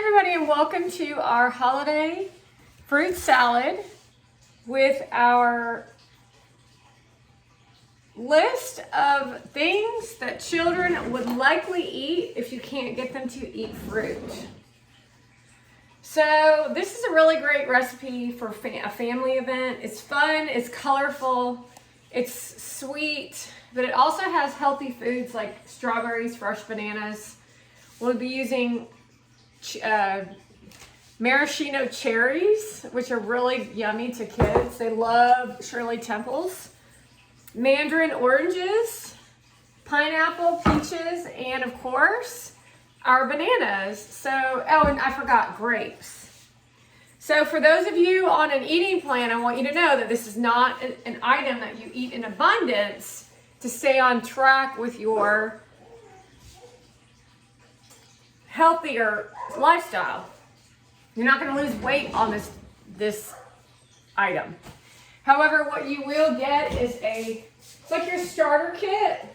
everybody, and welcome to our holiday fruit salad with our list of things that children would likely eat if you can't get them to eat fruit. So this is a really great recipe for a family event. It's fun, it's colorful, it's sweet, but it also has healthy foods like strawberries, fresh bananas. We'll be using maraschino cherries, which are really yummy to kids. They love Shirley Temples. Mandarin oranges, pineapple, peaches, and of course, our bananas. So, oh, and I forgot grapes. So for those of you on an eating plan, I want you to know that this is not an item that you eat in abundance to stay on track with your healthier lifestyle. You're not going to lose weight on this item. However, what you will get is it's like your starter kit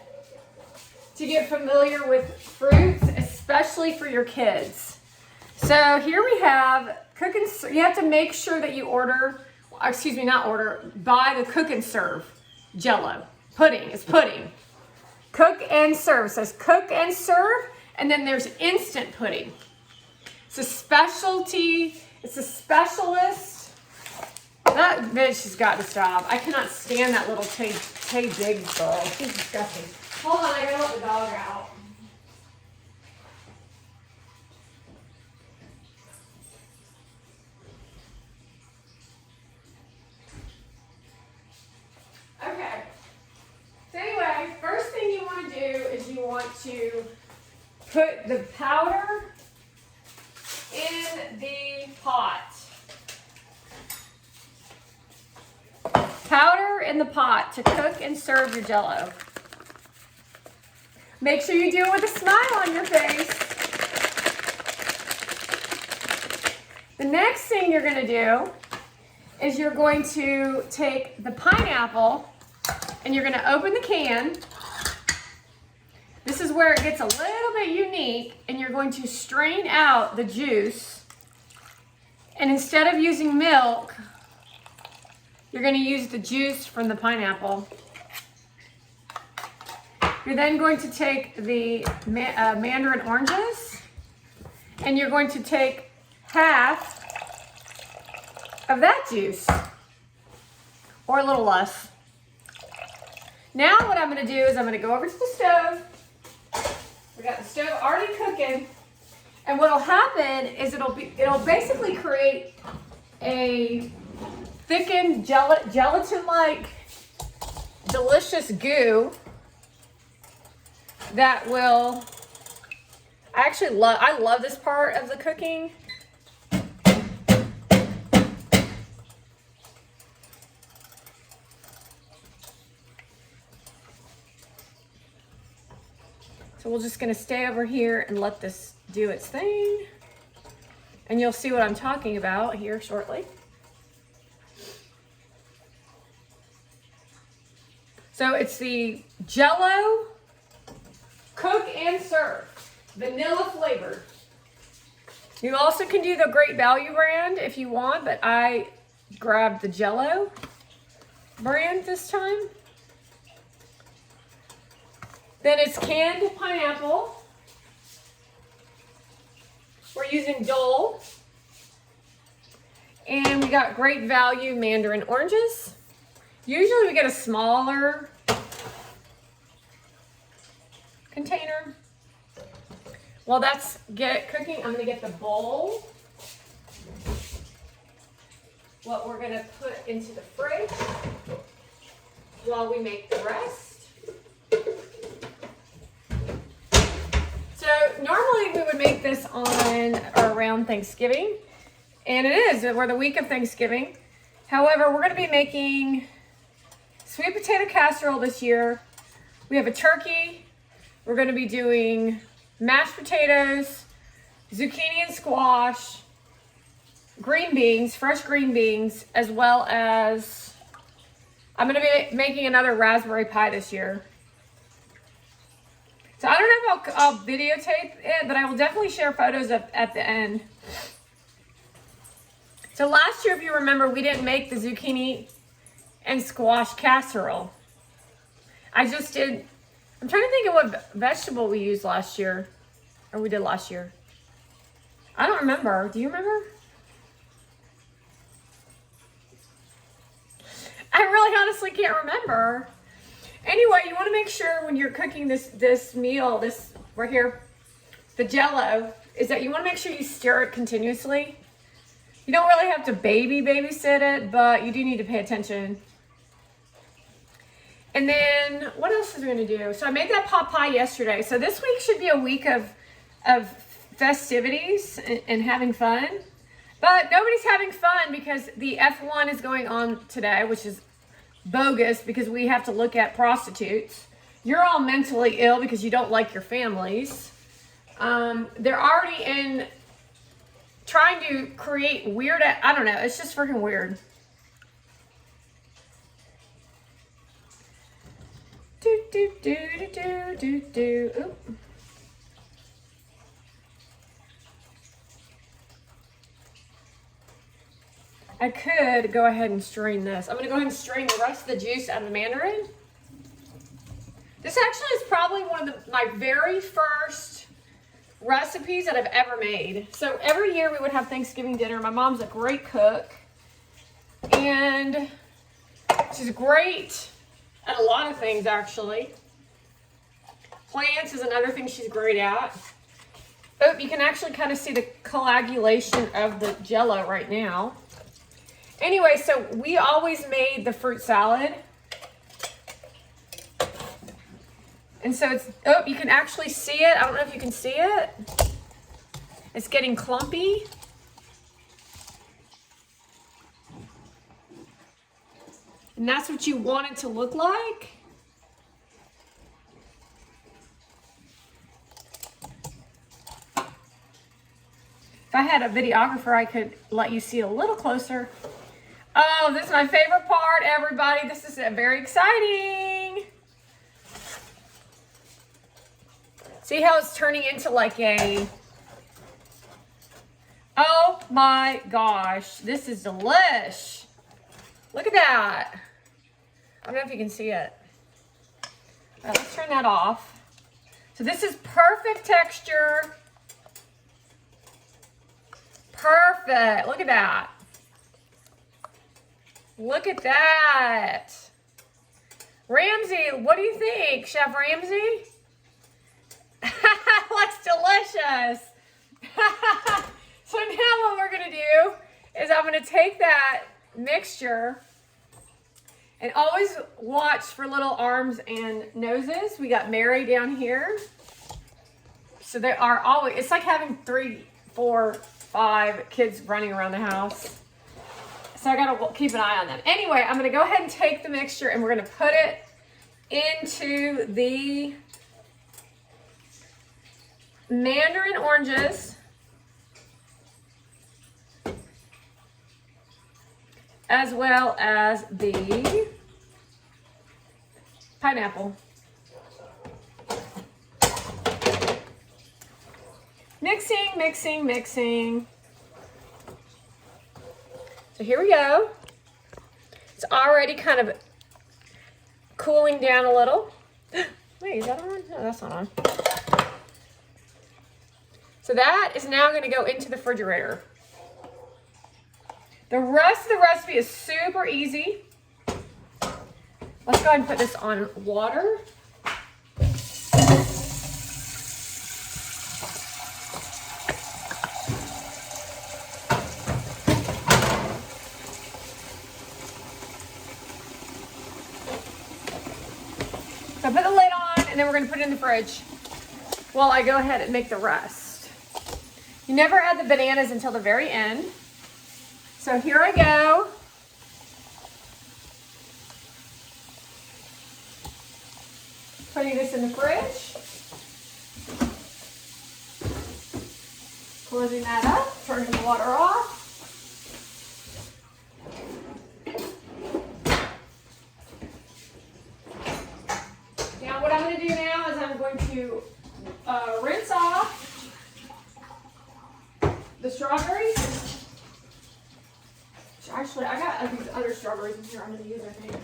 to get familiar with fruits, especially for your kids. So here we have you have to make sure that you buy the Cook and Serve Jell-O. Pudding, it's pudding. Cook and Serve, it says Cook and Serve, and then there's instant pudding. It's a specialty, it's a specialist. That bitch has got to stop. I cannot stand that little Tay Diggs girl. She's disgusting. Hold on, I gotta let the dog out. Okay. So anyway, first thing you want to do is you want to put the powder in the pot. Powder in the pot to cook and serve your Jell-O. Make sure you do it with a smile on your face. The next thing you're going to do is you're going to take the pineapple and you're going to open the can. This is where it gets a little bit unique, and you're going to strain out the juice. And instead of using milk, you're going to use the juice from the pineapple. You're then going to take the mandarin oranges, and you're going to take half of that juice, or a little less. Now what I'm going to do is I'm going to go over to the stove. We got the stove already cooking, and what'll happen is it'll basically create a thickened gelatin-like delicious goo that will I love this part of the cooking. So we're just going to stay over here and let this do its thing. And you'll see what I'm talking about here shortly. So it's the Jell-O Cook and Serve, vanilla flavored. You also can do the Great Value brand if you want, but I grabbed the Jell-O brand this time. Then it's canned pineapple. We're using Dole. And we got Great Value mandarin oranges. Usually we get a smaller container. While that's cooking, I'm going to get the bowl. What we're going to put into the fridge while we make the rest. So normally we would make this on or around Thanksgiving, and it is, we're the week of Thanksgiving. However, we're going to be making sweet potato casserole this year. We have a turkey. We're going to be doing mashed potatoes, zucchini and squash, green beans, fresh green beans, as well as I'm going to be making another raspberry pie this year. So I don't know if I'll videotape it, but I will definitely share photos at the end. So last year, if you remember, we didn't make the zucchini and squash casserole. I just did, I'm trying to think of what vegetable we used last year, or we did last year. I don't remember. Do you remember? I really honestly can't remember. Anyway, you want to make sure when you're cooking this meal, this right here, the Jell-O, is that you want to make sure you stir it continuously. You don't really have to babysit it, but you do need to pay attention. And then what else is we going to do? So I made that pot pie yesterday. So this week should be a week of festivities and having fun. But nobody's having fun because the F1 is going on today, which is bogus because we have to look at prostitutes. You're all mentally ill because you don't like your families. They're already in trying to create weird, I don't know, it's just freaking weird. Oop. I could go ahead and strain this. I'm going to go ahead and strain the rest of the juice out of the mandarin. This actually is probably one of my very first recipes that I've ever made. So every year we would have Thanksgiving dinner. My mom's a great cook. And she's great at a lot of things, actually. Plants is another thing she's great at. Oh, you can actually kind of see the coagulation of the Jell-O right now. Anyway, so we always made the fruit salad. And so it's, oh, you can actually see it. I don't know if you can see it. It's getting clumpy. And that's what you want it to look like. If I had a videographer, I could let you see a little closer. Oh, this is my favorite part, everybody. This is very exciting. See how it's turning into like a, oh my gosh, this is delish. Look at that. I don't know if you can see it. All right, let's turn that off. So this is perfect texture. Perfect. Look at that. Look at that. Ramsey, what do you think, Chef Ramsey? Looks delicious. So now what we're going to do is I'm going to take that mixture and always watch for little arms and noses. We got Mary down here. So they are always, it's like having 3, 4, 5 kids running around the house. So I got to keep an eye on them. Anyway, I'm going to go ahead and take the mixture and we're going to put it into the mandarin oranges, as well as the pineapple. Mixing, mixing, mixing. So here we go. It's already kind of cooling down a little. Wait, is that on? No, that's not on. So that is now going to go into the refrigerator. The rest of the recipe is super easy. Let's go ahead and put this on water. So put the lid on and then we're going to put it in the fridge while I go ahead and make the rest. You never add the bananas until the very end. So here I go. Putting this in the fridge. Closing that up, turning the water off. Now what I'm going to do now is I'm going to rinse off the strawberries. Actually, I got these other strawberries in here I'm going to use, I think.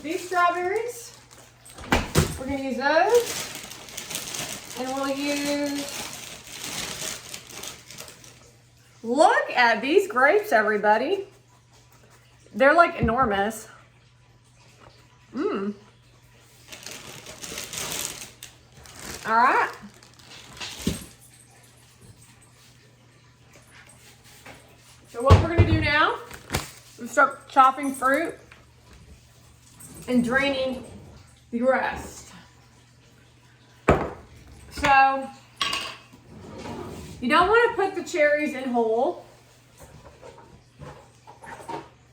These strawberries, we're going to use those. And we'll use, look at these grapes, everybody. They're like enormous. Mmm. All right. So what we're gonna do now is start chopping fruit and draining the rest. So you don't want to put the cherries in whole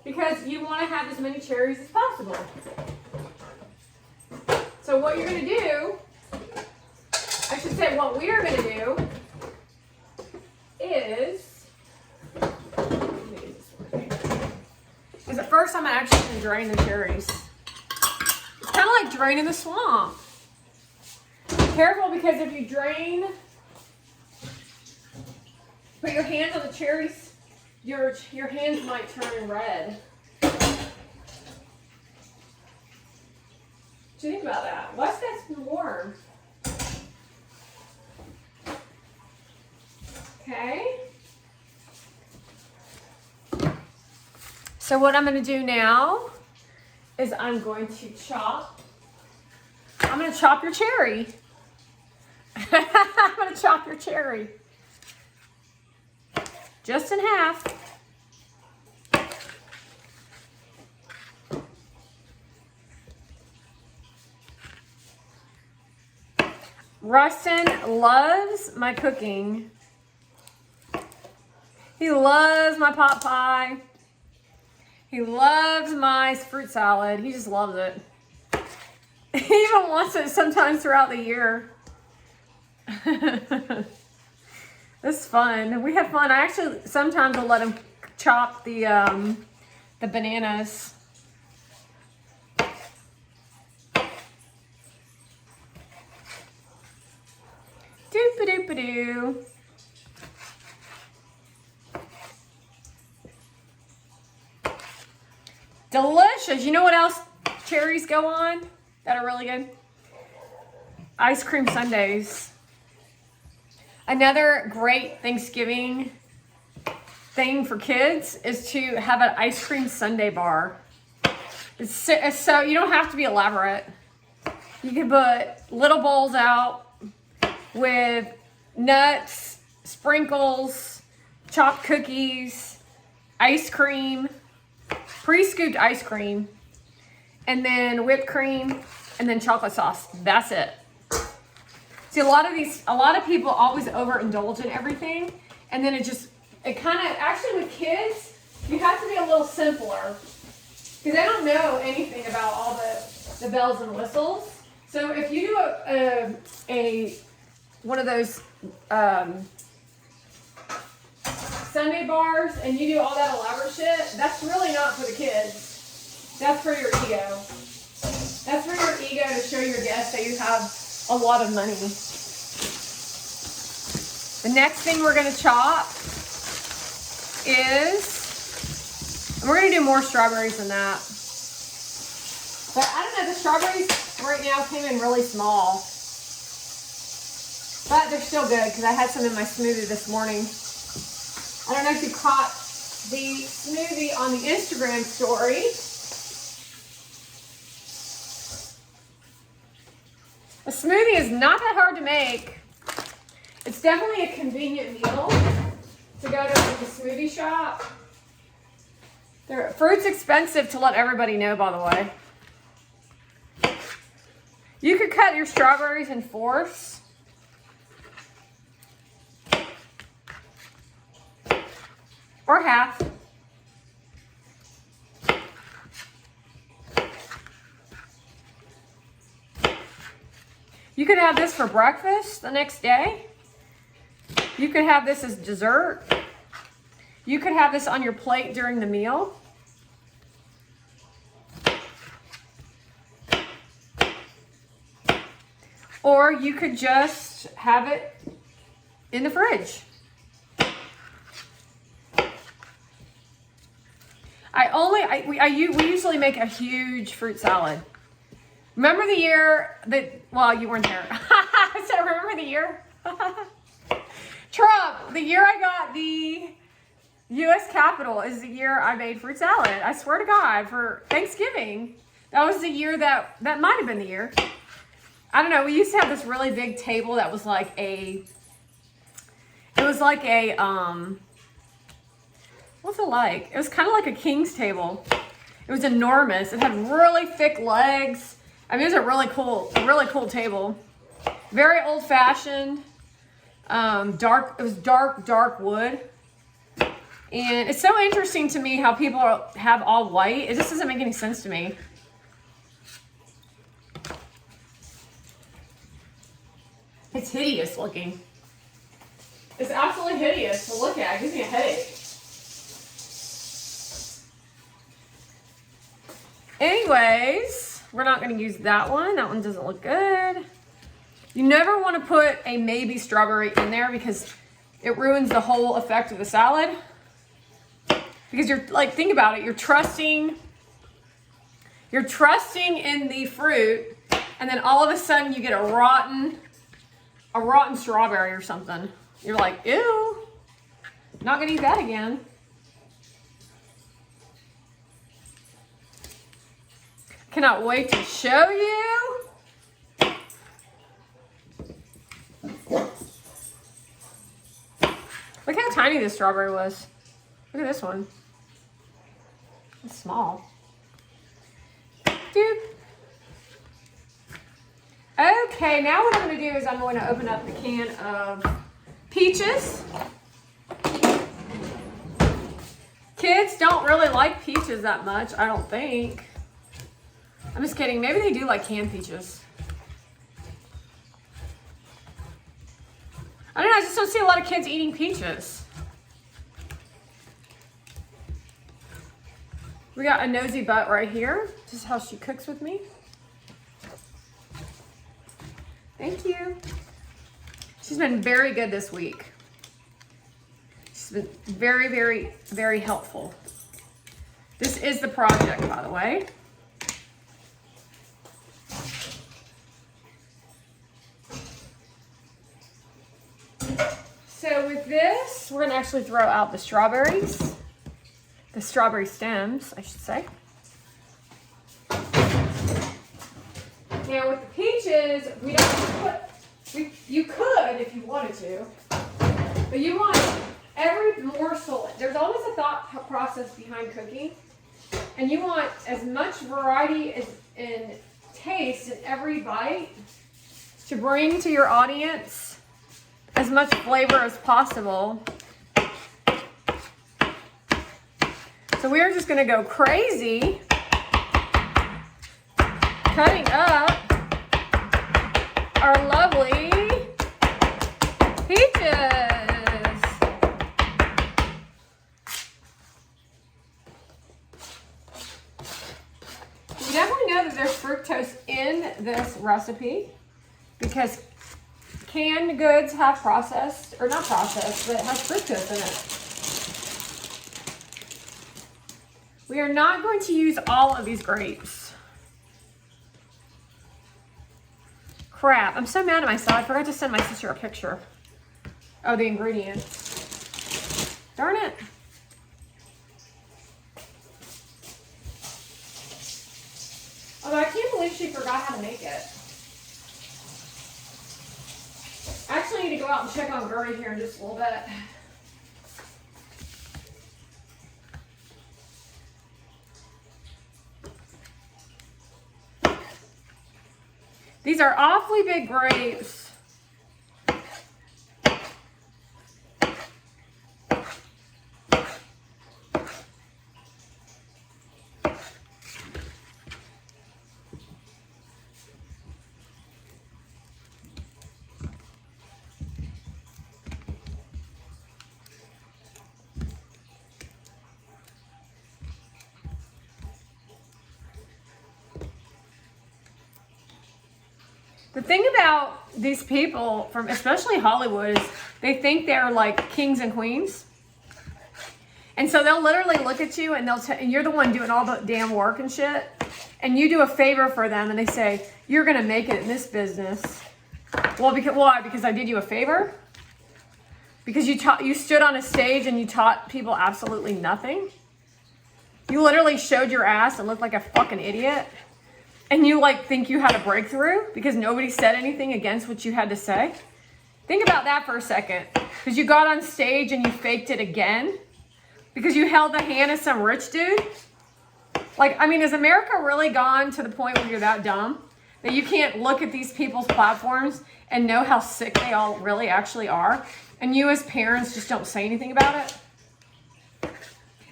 because you want to have as many cherries as possible. So what you're going to do, I should say what we are going to do is at first I'm actually going to drain the cherries. It's kind of like draining the swamp. Be careful because if you drain, put your hands on the cherries, your hands might turn red. What do you think about that? What's that's been warm? Okay. So what I'm going to do now is I'm going to chop your cherry. I'm going to chop your cherry. Just in half. Rustin loves my cooking. He loves my pot pie. He loves my fruit salad. He just loves it. He even wants it sometimes throughout the year. It's fun. We have fun. I actually sometimes will let him chop the bananas. Doop-a-doop-a-doo. Delicious. You know what else cherries go on that are really good? Ice cream sundaes. Another great Thanksgiving thing for kids is to have an ice cream sundae bar. It's so you don't have to be elaborate. You can put little bowls out with nuts, sprinkles, chopped cookies, ice cream, pre-scooped ice cream, and then whipped cream, and then chocolate sauce. That's it. See, a lot of people always overindulge in everything, and then it kind of, actually with kids, you have to be a little simpler, because they don't know anything about all the bells and whistles. So if you do one of those sundae bars and you do all that elaborate shit, that's really not for the kids. That's for your ego. That's for your ego to show your guests that you have a lot of money. The next thing we're going to chop is, and we're going to do more strawberries than that. But I don't know, the strawberries right now came in really small. But they're still good because I had some in my smoothie this morning. I don't know if you caught the smoothie on the Instagram story. A smoothie is not that hard to make. It's definitely a convenient meal to go to the smoothie shop. Fruit's expensive, to let everybody know, by the way. You could cut your strawberries in fourths. Or half. You could have this for breakfast the next day. You could have this as dessert. You could have this on your plate during the meal. or you could just have it in the fridge. We usually make a huge fruit salad. Remember the year that, well, you weren't there. I said, remember the year? Trump, the year I got the U.S. Capitol is the year I made fruit salad. I swear to God, for Thanksgiving. That was the year that might have been the year. I don't know. We used to have this really big table that was like what's it like? It was kind of like a king's table. It was enormous. It had really thick legs. I mean, it was a really cool table. Very old fashioned. It was dark wood. And it's so interesting to me how people have all white. It just doesn't make any sense to me. It's hideous looking. It's absolutely hideous to look at. It gives me a headache. Anyways, we're not going to use that one. That one doesn't look good. You never want to put a maybe strawberry in there because it ruins the whole effect of the salad. Because you're like, think about it. You're trusting in the fruit, and then all of a sudden you get a rotten strawberry or something. You're like, ew, not gonna eat that again. Cannot wait to show you. Look how tiny this strawberry was. Look at this one. It's small. Dude. Okay, now what I'm going to do is I'm going to open up the can of peaches. Kids don't really like peaches that much, I don't think. I'm just kidding. Maybe they do like canned peaches. I don't know. I just don't see a lot of kids eating peaches. We got a nosy butt right here. This is how she cooks with me. Thank you. She's been very good this week. She's been very, very, very helpful. This is the project, by the way. So with this, we're gonna actually throw out the strawberries. The strawberry stems, I should say. Now with the peaches, we don't put, you could if you wanted to, but you want every morsel, there's always a thought process behind cooking, and you want as much variety in taste in every bite to bring to your audience as much flavor as possible. So we're just gonna go crazy cutting up our lovely peaches. You definitely know that there's fructose in this recipe because canned goods have processed, or not processed, but it has fructose in it. We are not going to use all of these grapes. Crap, I'm so mad at myself. I forgot to send my sister a picture of the ingredients. Darn it. Although I can't believe she forgot how to make it. I actually need to go out and check on Gertie here in just a little bit. These are awfully big grapes. The thing about these people from, especially Hollywood, is they think they're like kings and queens. And so they'll literally look at you and and you're the one doing all the damn work and shit. And you do a favor for them and they say, you're going to make it in this business. Well, why? Because I did you a favor? Because you stood on a stage and you taught people absolutely nothing? You literally showed your ass and looked like a fucking idiot? And you like think you had a breakthrough because nobody said anything against what you had to say? Think about that for a second. Because you got on stage and you faked it again? Because you held the hand of some rich dude? Like, I mean, has America really gone to the point where you're that dumb? That you can't look at these people's platforms and know how sick they all really actually are? And you as parents just don't say anything about it?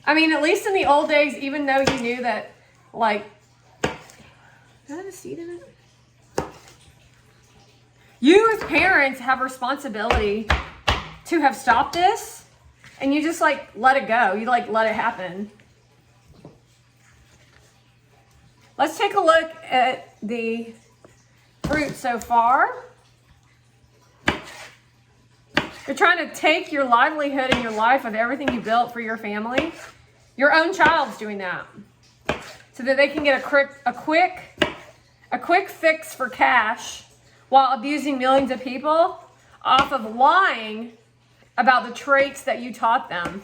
I mean, at least in the old days, even though you knew that, like... Does that have a seed in it? You as parents have responsibility to have stopped this. And you just like let it go. You like let it happen. Let's take a look at the fruit so far. You're trying to take your livelihood and your life of everything you built for your family. Your own child's doing that. So that they can get a quick fix for cash while abusing millions of people off of lying about the traits that you taught them.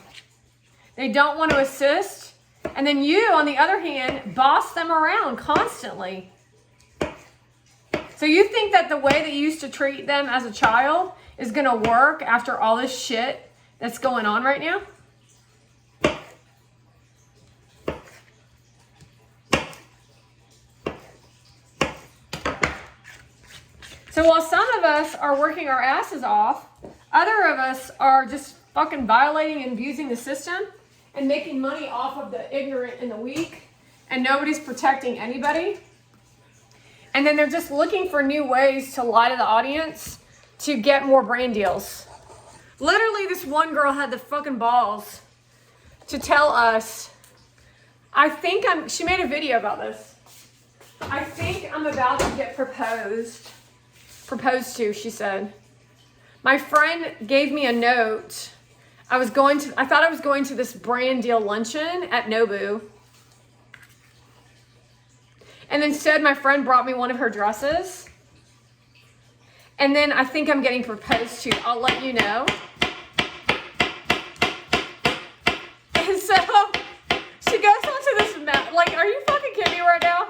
They don't want to assist. And then you, on the other hand, boss them around constantly. So you think that the way that you used to treat them as a child is going to work after all this shit that's going on right now? So while some of us are working our asses off, other of us are just fucking violating and abusing the system and making money off of the ignorant and the weak, and nobody's protecting anybody. And then they're just looking for new ways to lie to the audience to get more brand deals. Literally, this one girl had the fucking balls to tell us, she made a video about this. I think I'm about to get proposed to, she said. My friend gave me a note. I thought I was going to this brand deal luncheon at Nobu. And instead my friend brought me one of her dresses. And then I think I'm getting proposed to. I'll let you know. And so she goes onto this like, are you fucking kidding me right now?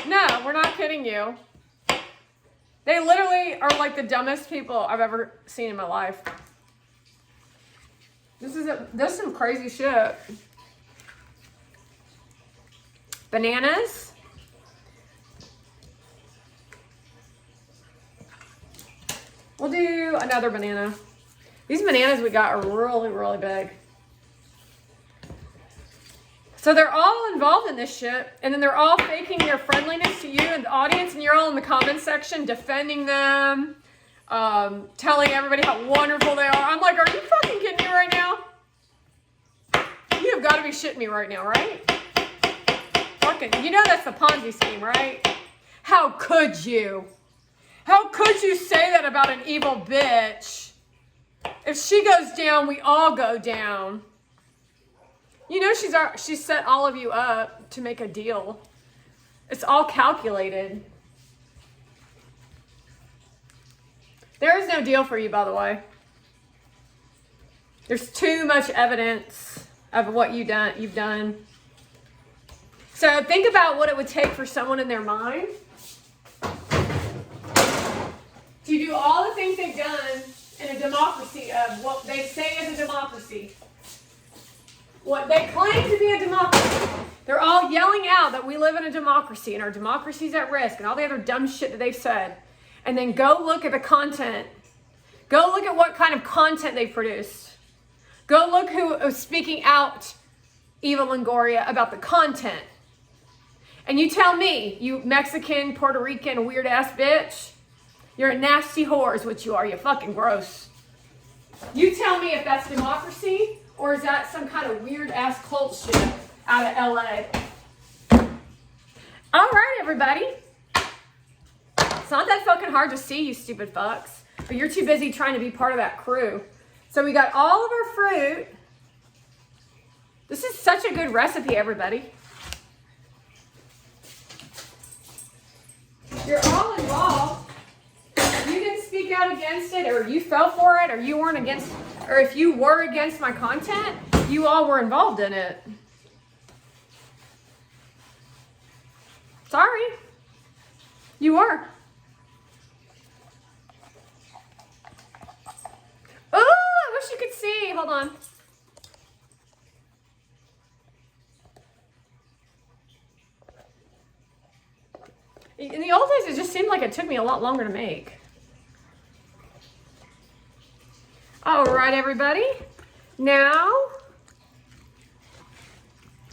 No, we're not kidding you. They literally are like the dumbest people I've ever seen in my life. This is some crazy shit. Bananas. We'll do another banana. These bananas we got are really, really big. So they're all involved in this shit, and then they're all faking their friendliness to you and the audience, and you're all in the comment section defending them, telling everybody how wonderful they are. I'm like, are you fucking kidding me right now? You have got to be shitting me right now, right? Fucking, you know that's the Ponzi scheme, right? How could you? How could you say that about an evil bitch? If she goes down, we all go down. You know she's set all of you up to make a deal. It's all calculated. There is no deal for you, by the way. There's too much evidence of what you've done. So think about what it would take for someone in their mind to do all the things they've done in a democracy of what they say is a democracy. What they claim to be a democracy. They're all yelling out that we live in a democracy and our democracy's at risk and all the other dumb shit that they've said. And then go look at the content. Go look at what kind of content they produced. Go look who is speaking out, Eva Longoria, about the content. And you tell me, you Mexican, Puerto Rican, weird ass bitch, you're a nasty whore is what you are. You're fucking gross. You tell me if that's democracy or is that some kind of weird ass cult shit out of LA? All right, everybody. It's not that fucking hard to see, you stupid fucks. But you're too busy trying to be part of that crew. So we got all of our fruit. This is such a good recipe, everybody. You're all involved. If you didn't speak out against it, or you fell for it, or you weren't against, or if you were against my content, you all were involved in it. Sorry. You were. Oh, I wish you could see. Hold on. In the old days, it just seemed like it took me a lot longer to make. All right, everybody. Now,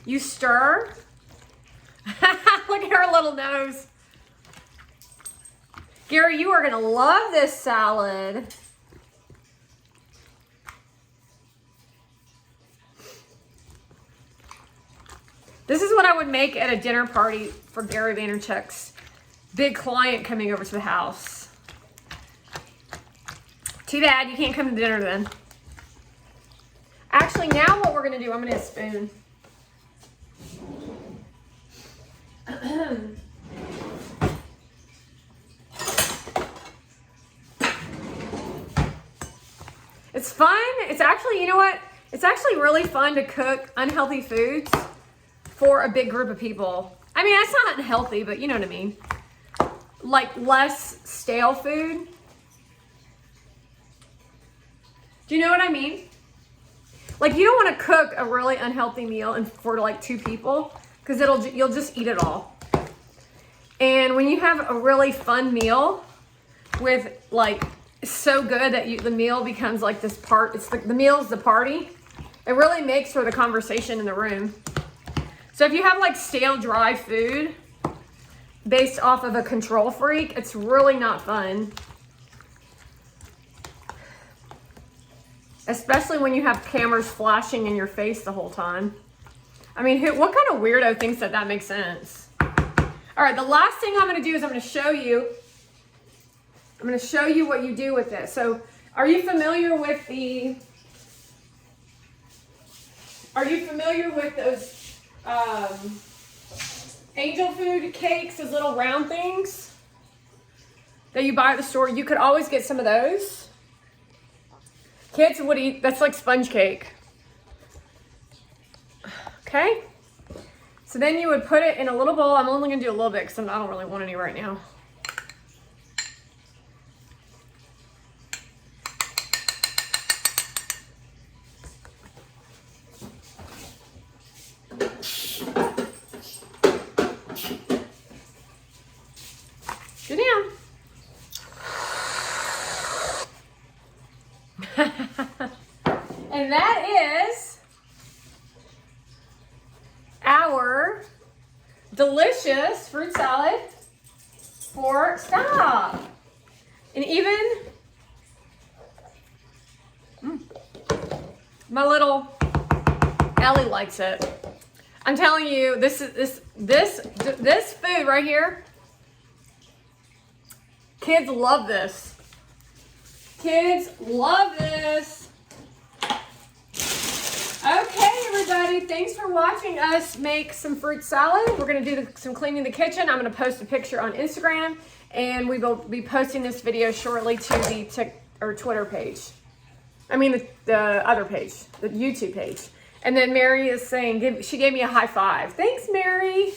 you stir. Look at her little nose. Gary, you are going to love this salad. This is what I would make at a dinner party for Gary Vaynerchuk's big client coming over to the house. Too bad you can't come to dinner then. Actually, now what we're going to do, I'm going to spoon. It's fun. It's actually, you know what? It's actually really fun to cook unhealthy foods for a big group of people. I mean, that's not unhealthy, but you know what I mean. Like less stale food. Do you know what I mean? Like you don't want to cook a really unhealthy meal and for like 2 people because you'll just eat it all. And when you have a really fun meal with like so good that the meal becomes like this part, the meal's the party. It really makes for the conversation in the room. So if you have like stale, dry food based off of a control freak, it's really not fun. Especially when you have cameras flashing in your face the whole time. I mean, what kind of weirdo thinks that makes sense? All right, the last thing I'm going to do is I'm going to show you what you do with this. So are you familiar with those angel food cakes, those little round things that you buy at the store? You could always get some of those. Kids would eat, that's like sponge cake. Okay. So then you would put it in a little bowl. I'm only going to do a little bit because I don't really want any right now. Sit down. And that is our delicious fruit salad for stop. And even my little Ellie likes it. I'm telling you, this food right here, kids love this. Kids love this. Okay, everybody, thanks for watching us make some fruit salad. We're going to do some cleaning the kitchen. I'm going to post a picture on Instagram, and we will be posting this video shortly to the Twitter page. I mean, the other page, the YouTube page. And then Mary is saying, she gave me a high five. Thanks, Mary.